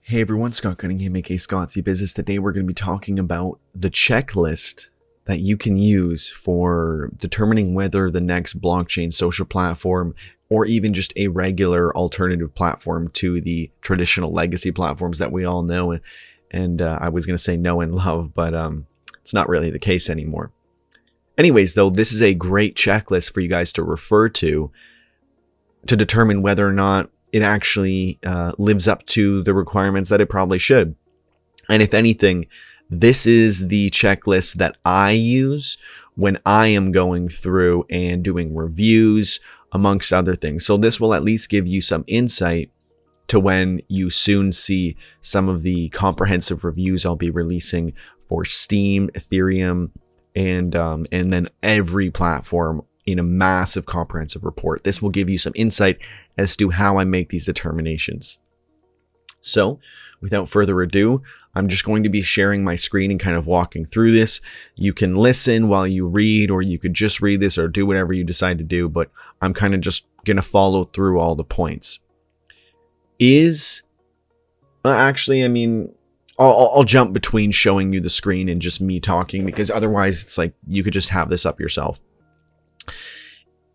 Hey everyone, Scott Cunningham, aka Scottsy Business. Today we're going to be talking about the checklist that you can use for determining whether the next blockchain social platform or even just a regular alternative platform to the traditional legacy platforms that we all know and I was going to say know and love, but it's not really the case anymore. Anyways, though, this is a great checklist for you guys to refer to determine whether or not it actually lives up to the requirements that it probably should. And if anything, this is the checklist that I use when I am going through and doing reviews, amongst other things. So this will at least give you some insight to when you soon see some of the comprehensive reviews I'll be releasing for Steem, Ethereum, and then every platform in a massive comprehensive report. This will give you some insight as to how I make these determinations. So without further ado, I'm just going to be sharing my screen and kind of walking through this. You can listen while you read, or you could just read this or do whatever you decide to do, but I'm kind of just going to follow through all the points. I'll jump between showing you the screen and just me talking, because otherwise it's like you could just have this up yourself.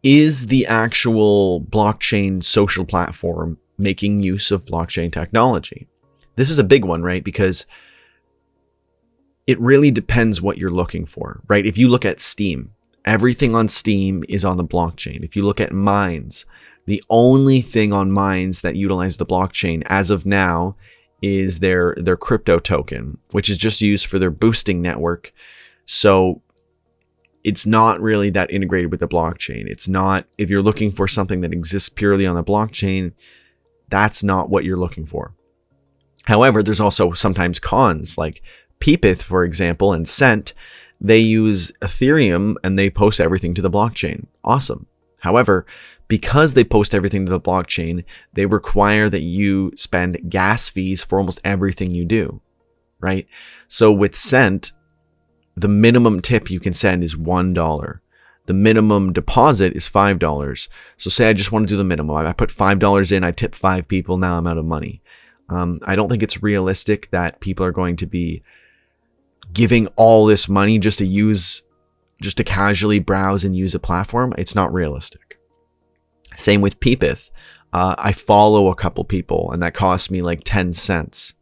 Is the actual blockchain social platform making use of blockchain technology? This is a big one, right? Because it really depends what you're looking for, right? If you look at Steem, everything on Steem is on the blockchain. If you look at mines, the only thing on mines that utilize the blockchain as of now is their crypto token, which is just used for their boosting network. So it's not really that integrated with the blockchain. It's not, if you're looking for something that exists purely on the blockchain, that's not what you're looking for. However, there's also sometimes cons, like Peepith, for example, and Cent. They use Ethereum and they post everything to the blockchain. Awesome. However, because they post everything to the blockchain, they require that you spend gas fees for almost everything you do, right? So with Cent, the minimum tip you can send is $1. The minimum deposit is $5. So say I just want to do the minimum. I put $5 in, I tip 5 people, now I'm out of money. I don't think it's realistic that people are going to be giving all this money just to casually browse and use a platform. It's not realistic. Same with Peepith. I follow a couple people and that cost me like 10 cents.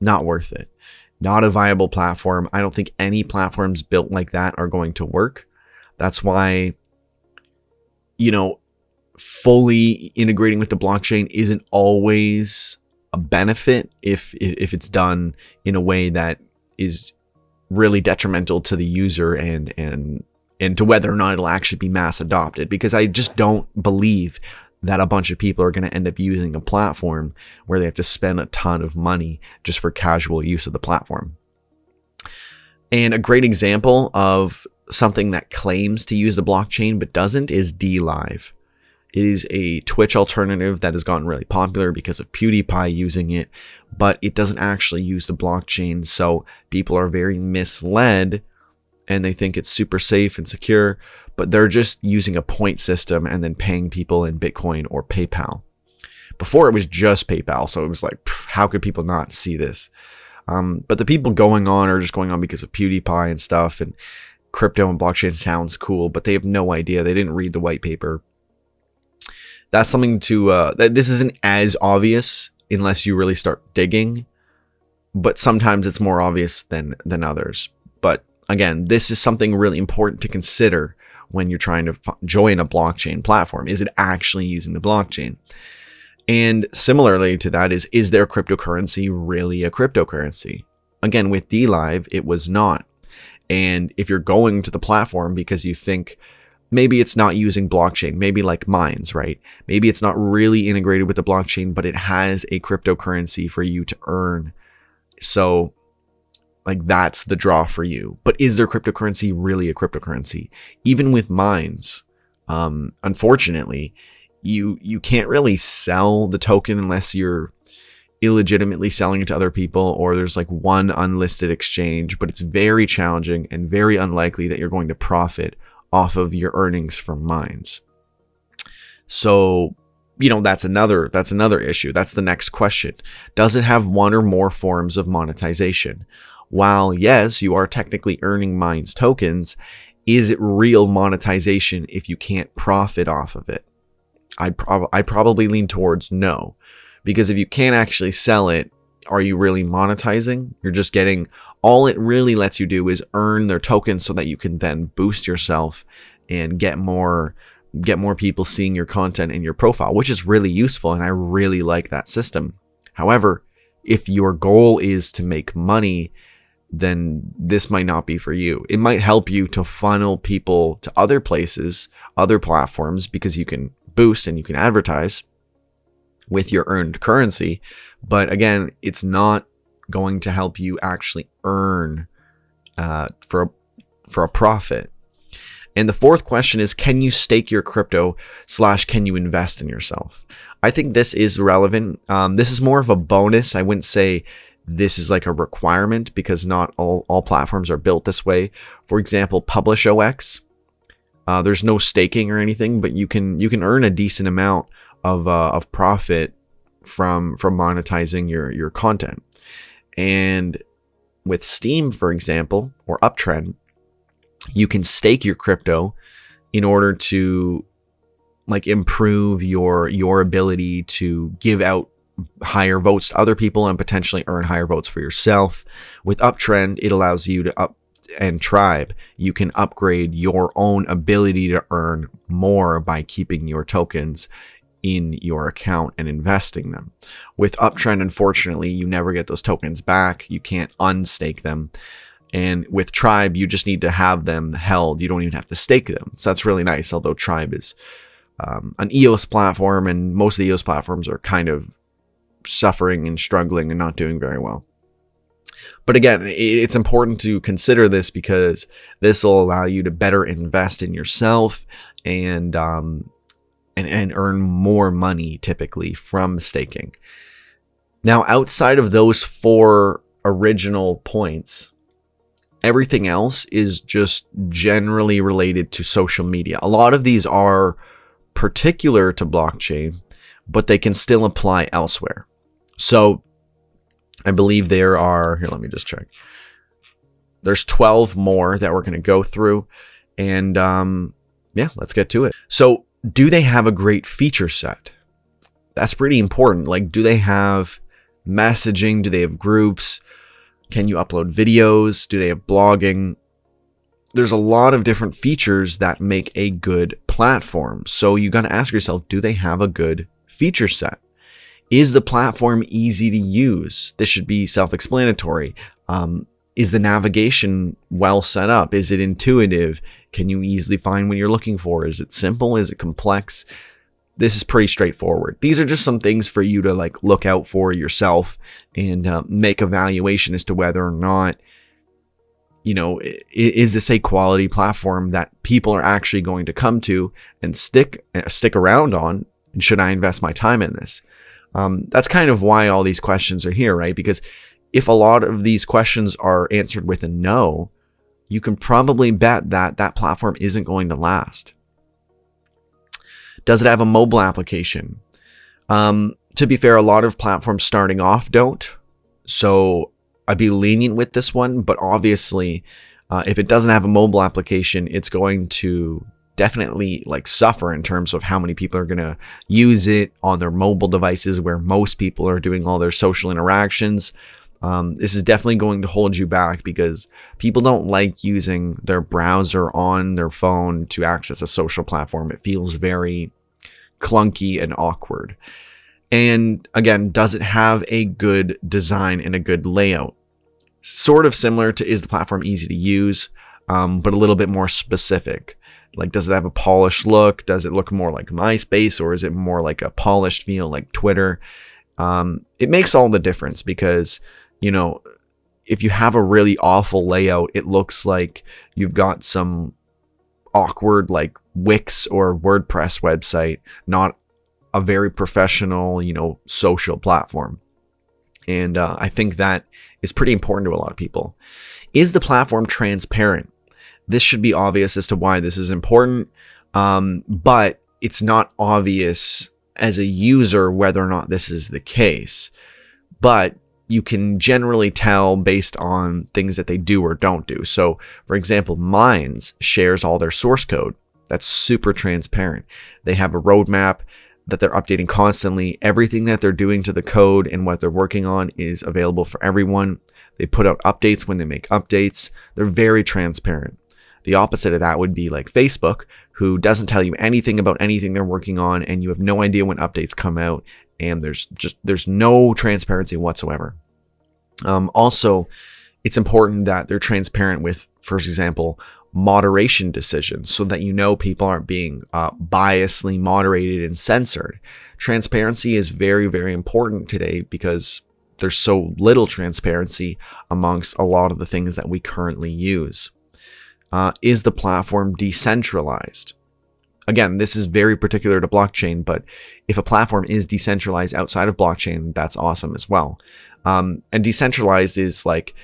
Not worth it. Not a viable platform. I don't think any platforms built like that are going to work. That's why, fully integrating with the blockchain isn't always a benefit if it's done in a way that is really detrimental to the user and to whether or not it'll actually be mass adopted, because I just don't believe that a bunch of people are going to end up using a platform where they have to spend a ton of money just for casual use of the platform. And a great example of something that claims to use the blockchain but doesn't is DLive. It is a Twitch alternative that has gotten really popular because of PewDiePie using it, but it doesn't actually use the blockchain. So people are very misled and they think it's super safe and secure, but they're just using a point system and then paying people in Bitcoin or PayPal. Before it was just PayPal, so it was like, how could people not see this? But the people going on are just going on because of PewDiePie and stuff, and crypto and blockchain sounds cool, but they have no idea. They didn't read the white paper. That's something to, this isn't as obvious unless you really start digging, but sometimes it's more obvious than others. But again, this is something really important to consider when you're trying to join a blockchain platform. Is it actually using the blockchain? And similarly to that is their cryptocurrency really a cryptocurrency? Again, with DLive, it was not. And if you're going to the platform because you think maybe it's not using blockchain, maybe like Mines, right? Maybe it's not really integrated with the blockchain, but it has a cryptocurrency for you to earn. So like that's the draw for you. But is their cryptocurrency really a cryptocurrency? Even with Mines, unfortunately, you can't really sell the token unless you're illegitimately selling it to other people, or there's like one unlisted exchange, but it's very challenging and very unlikely that you're going to profit off of your earnings from Mines. So that's another issue. That's the next question. Does it have one or more forms of monetization? While yes, you are technically earning Mine's tokens, is it real monetization if you can't profit off of it? I'd probably lean towards no, because if you can't actually sell it, are you really monetizing? You're just getting, all it really lets you do is earn their tokens so that you can then boost yourself and get more people seeing your content in your profile, which is really useful. And I really like that system. However, if your goal is to make money, then this might not be for you. It might help you to funnel people to other places, other platforms, because you can boost and you can advertise with your earned currency. But again, it's not going to help you actually earn for a profit. And the fourth question is, can you stake your crypto / can you invest in yourself? I think this is relevant. This is more of a bonus. I wouldn't say this is like a requirement, because not all platforms are built this way. For example, PublishOX, there's no staking or anything, but you can earn a decent amount of profit from monetizing your content. And with Steem, for example, or Uptrend, you can stake your crypto in order to like improve your ability to give out higher votes to other people and potentially earn higher votes for yourself. With Uptrend, it allows you to and Tribe, you can upgrade your own ability to earn more by keeping your tokens in your account and investing them. With Uptrend, unfortunately, you never get those tokens back. You can't unstake them. And with Tribe, you just need to have them held. You don't even have to stake them. So that's really nice, although Tribe is an EOS platform, and most of the EOS platforms are kind of suffering and struggling and not doing very well. But again, it's important to consider this, because this will allow you to better invest in yourself and earn more money typically from staking. Now, outside of those 4 original points, everything else is just generally related to social media. A lot of these are particular to blockchain, but they can still apply elsewhere. So I believe there are, here, let me just check. There's 12 more that we're going to go through. And yeah, let's get to it. So do they have a great feature set? That's pretty important. Like, do they have messaging? Do they have groups? Can you upload videos? Do they have blogging? There's a lot of different features that make a good platform. So you got to ask yourself, do they have a good feature set? Is the platform easy to use? This should be self-explanatory. Is the navigation well set up? Is it intuitive? Can you easily find what you're looking for? Is it simple? Is it complex? This is pretty straightforward. These are just some things for you to like look out for yourself and make evaluation as to whether or not, is this a quality platform that people are actually going to come to and stick around on? And should I invest my time in this? That's kind of why all these questions are here, right? Because if a lot of these questions are answered with a no, you can probably bet that that platform isn't going to last. Does it have a mobile application? To be fair, a lot of platforms starting off don't. So I'd be lenient with this one. But obviously, if it doesn't have a mobile application, it's going to definitely like suffer in terms of how many people are going to use it on their mobile devices, where most people are doing all their social interactions. This is definitely going to hold you back, because people don't like using their browser on their phone to access a social platform. It feels very clunky and awkward. And again, does it have a good design and a good layout? Sort of similar to, is the platform easy to use, but a little bit more specific. Like, does it have a polished look? Does it look more like MySpace, or is it more like a polished feel like Twitter? It makes all the difference, because, if you have a really awful layout, it looks like you've got some awkward like Wix or WordPress website, not a very professional, social platform. And I think that is pretty important to a lot of people. Is the platform transparent? This should be obvious as to why this is important, but it's not obvious as a user whether or not this is the case, but you can generally tell based on things that they do or don't do. So, for example, Minds shares all their source code. That's super transparent. They have a roadmap that they're updating constantly. Everything that they're doing to the code and what they're working on is available for everyone. They put out updates when they make updates. They're very transparent. The opposite of that would be like Facebook, who doesn't tell you anything about anything they're working on, and you have no idea when updates come out, and there's no transparency whatsoever. Also, it's important that they're transparent with, for example, moderation decisions, so that you know people aren't being biasly moderated and censored. Transparency is very, very important today because there's so little transparency amongst a lot of the things that we currently use. Is the platform decentralized? Again, this is very particular to blockchain, but if a platform is decentralized outside of blockchain, that's awesome as well. And decentralized is like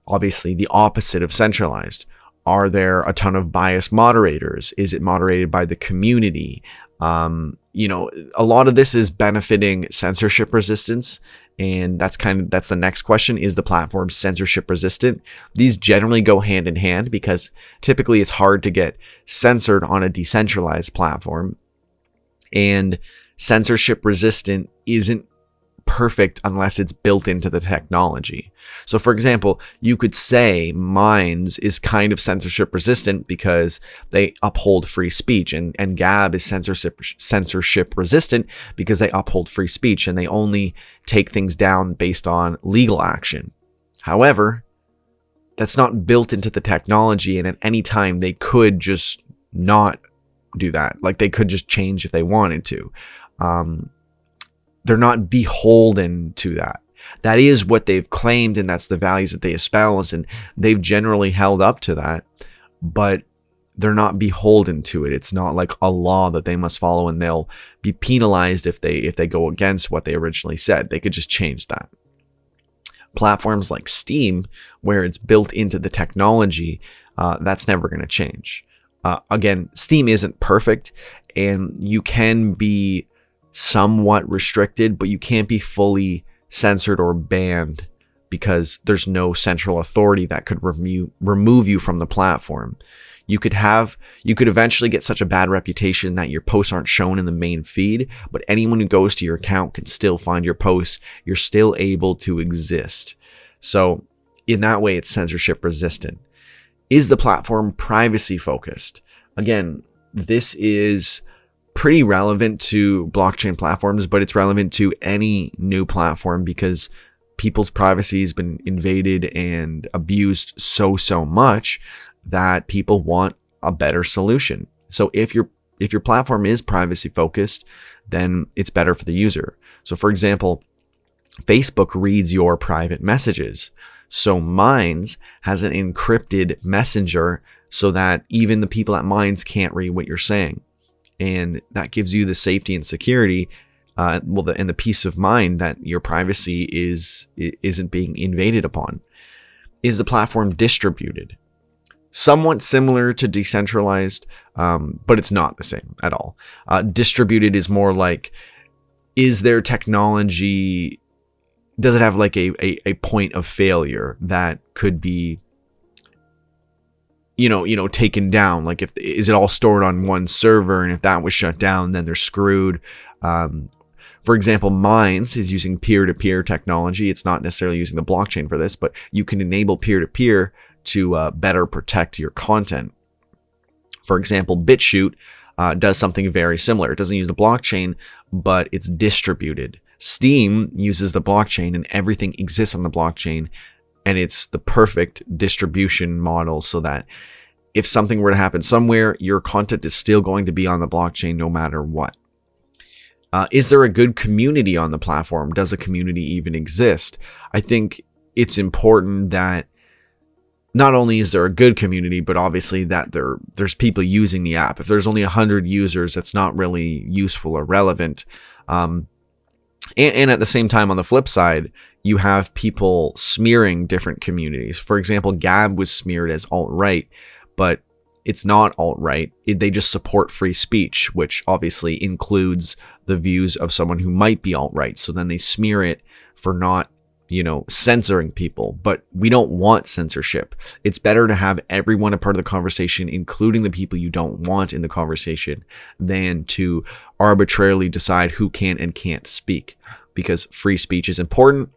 obviously the opposite of centralized. Are there a ton of biased moderators? Is it moderated by the community? A lot of this is benefiting censorship resistance, and that's the next question. Is the platform censorship resistant? These generally go hand in hand because typically it's hard to get censored on a decentralized platform, and censorship resistant isn't perfect unless it's built into the technology. So for example, you could say Minds is kind of censorship resistant because they uphold free speech, and Gab is censorship resistant because they uphold free speech and they only take things down based on legal action. However, that's not built into the technology, and at any time they could just not do that. Like they could just change if they wanted to. They're not beholden to that. That is what they've claimed, and that's the values that they espouse, and they've generally held up to that, but they're not beholden to it. It's not like a law that they must follow, and they'll be penalized if they go against what they originally said. They could just change that. Platforms like Steem, where it's built into the technology, that's never going to change. Again, Steem isn't perfect, and you can be somewhat restricted, but you can't be fully censored or banned because there's no central authority that could remove you from the platform. You could eventually get such a bad reputation that your posts aren't shown in the main feed, but anyone who goes to your account can still find your posts. You're still able to exist. So in that way, it's censorship resistant. Is the platform privacy focused? Again, this is pretty relevant to blockchain platforms, but it's relevant to any new platform because people's privacy has been invaded and abused so much that people want a better solution. So if your platform is privacy focused, then it's better for the user. So for example, Facebook reads your private messages. So Minds has an encrypted messenger so that even the people at Minds can't read what you're saying. And that gives you the safety and security, and the peace of mind that your privacy isn't being invaded upon. Is the platform distributed? Somewhat similar to decentralized, but it's not the same at all. Distributed is more like, is their technology, does it have like a point of failure that could be taken down? Like is it all stored on one server, and if that was shut down, then they're screwed. For example, Minds is using peer-to-peer technology. It's not necessarily using the blockchain for this, but you can enable peer-to-peer to better protect your content. For example, BitChute does something very similar. It doesn't use the blockchain, but it's distributed. Steem uses the blockchain, and everything exists on the blockchain. And it's the perfect distribution model so that if something were to happen somewhere, your content is still going to be on the blockchain no matter what. Is there a good community on the platform? Does a community even exist? I think it's important that not only is there a good community, but obviously that there's people using the app. If there's only 100 users, that's not really useful or relevant. And at the same time, on the flip side, you have people smearing different communities. For example, Gab was smeared as alt-right, but it's not alt-right. They just support free speech, which obviously includes the views of someone who might be alt-right. So then they smear it for not, censoring people. But we don't want censorship. It's better to have everyone a part of the conversation, including the people you don't want in the conversation, than to arbitrarily decide who can and can't speak, because free speech is important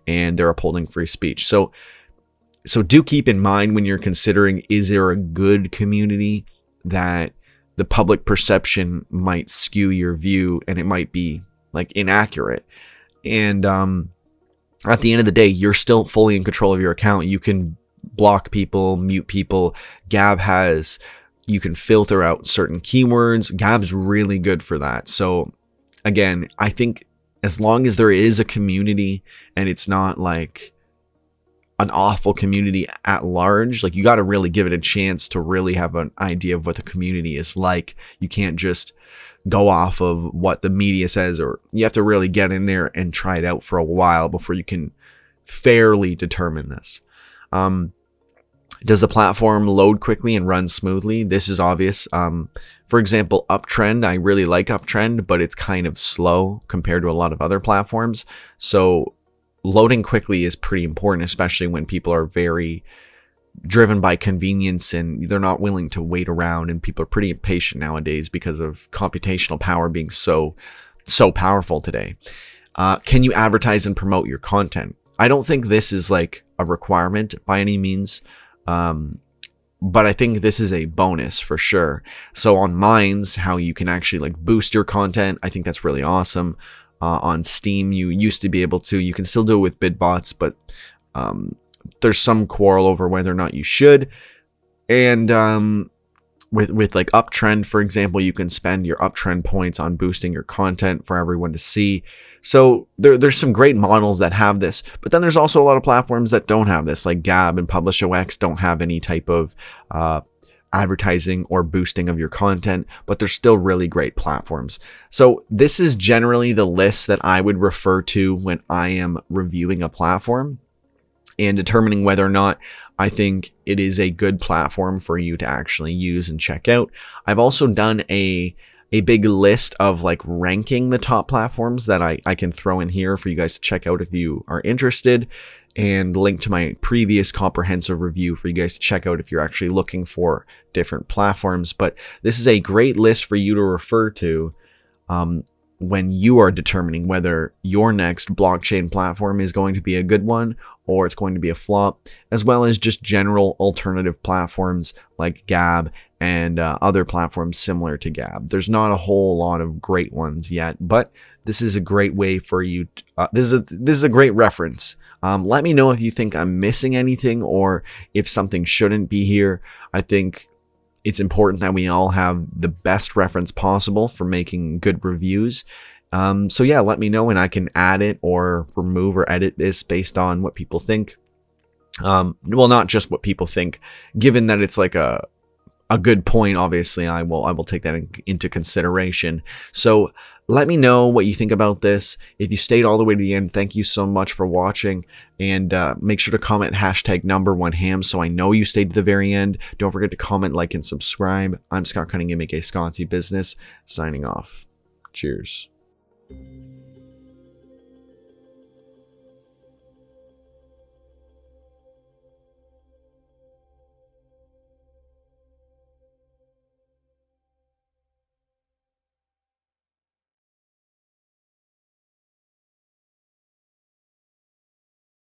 and they're upholding free speech. So do keep in mind when you're considering, is there a good community, that the public perception might skew your view and it might be like inaccurate. And at the end of the day, you're still fully in control of your account. You can block people, mute people. You can filter out certain keywords. Gab's really good for that. So again, I think as long as there is a community and it's not like an awful community at large, like, you got to really give it a chance to really have an idea of what the community is like. You can't just go off of what the media says, or you have to really get in there and try it out for a while before you can fairly determine this. Does the platform load quickly and run smoothly? This is obvious. For example, Uptrend, I really like Uptrend, but it's kind of slow compared to a lot of other platforms. So loading quickly is pretty important, especially when people are very driven by convenience and they're not willing to wait around, and people are pretty impatient nowadays because of computational power being so powerful today. Can you advertise and promote your content? I don't think this is like a requirement by any means, but I think this is a bonus for sure. So on Minds, how you can actually like boost your content, I think that's really awesome. On Steem, you used to be able to. You can still do it with bidbots, but there's some quarrel over whether or not you should. And with like Uptrend, for example, you can spend your Uptrend points on boosting your content for everyone to see. So there's some great models that have this, but then there's also a lot of platforms that don't have this, like Gab and PublishOX don't have any type of advertising or boosting of your content, but they're still really great platforms. So this is generally the list that I would refer to when I am reviewing a platform and determining whether or not I think it is a good platform for you to actually use and check out. I've also done a big list of like ranking the top platforms that I can throw in here for you guys to check out if you are interested, and link to my previous comprehensive review for you guys to check out if you're actually looking for different platforms. But this is a great list for you to refer to when you are determining whether your next blockchain platform is going to be a good one or it's going to be a flop, as well as just general alternative platforms like Gab and other platforms similar to Gab. There's not a whole lot of great ones yet, but this is a great way for you. This is a great reference. Let me know if you think I'm missing anything or if something shouldn't be here. I think it's important that we all have the best reference possible for making good reviews. So yeah, let me know and I can add it or remove or edit this based on what people think. Well, not just what people think, given that it's like a good point. Obviously, I will take that into consideration. So let me know what you think about this. If you stayed all the way to the end, thank you so much for watching. And make sure to comment #1ham so I know you stayed to the very end. Don't forget to comment, like, and subscribe. I'm Scott Cunningham, aka Scotty Business, signing off. Cheers.